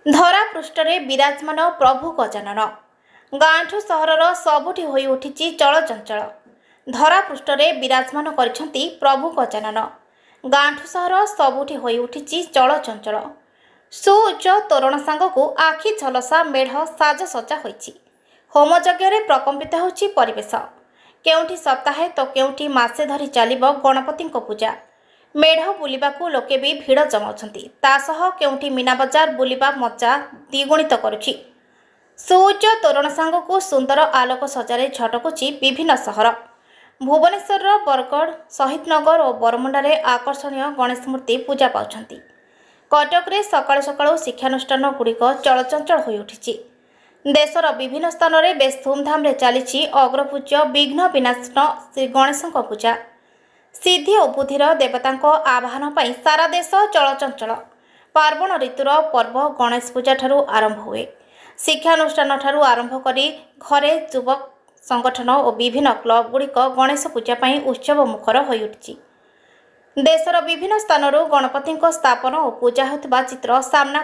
धरा पृष्ठरे विराजमान प्रभु गजानन गाँठू सहरर सबुठी होई उठिछि चलचंचल। धरा पृष्ठरे विराजमान करिसेंति प्रभु गजानन गाँठू सहर सबुठी होई उठिछि चलचंचल। सुउच्च तोरण सांगकु आखि झलसा मेढ़ साजसज्जा होइछि। होमयज्ञ प्रकम्पित होछि परिवेश। केउठी सप्ताहे तो केउठी मासे धरी चलिब गणपतिंक पूजा। मेढ़ बुलिबाकू लोके भी भिड़ जमाउछंती। तासह केउठी मीना बजार बुलिबा मजा द्विगुणित करुछि। सुउच्च तोरण सांगकू सुंदर आलोक सजारे झटकुछि विभिन्न सहर। भुवनेश्वर बरगड़ शहीदनगर और बरमुंडारे आकर्षणीय गणेश मूर्ति पूजा पाउछंती। कटकरे सकाळु सकाळु शिक्षानुष्ठान गुड़िक चलचंचल होई उठिछि। देशर विभिन्न स्थान में बेस धूमधाम रे चलिछि अग्रपूज्य विघ्न विनाशन श्री गणेशଙ୍କ पूजा। सिद्धि और बुद्धिर देवतांको आवाहन पाई सारा देश चलचंचल। पार्वण ऋतुर पर्व गणेश पूजा ठारू आरंभ हुए। शिक्षानुष्ठान ठारू आरंभ करी घरे युवक संगठन और विभिन्न क्लब गुड़िक गणेश पूजा पाई उत्सव मुखर होई उठिछि। देशर विभिन्न स्थानरू गणपतिंको स्थापन और पूजा होतबा चित्र सामना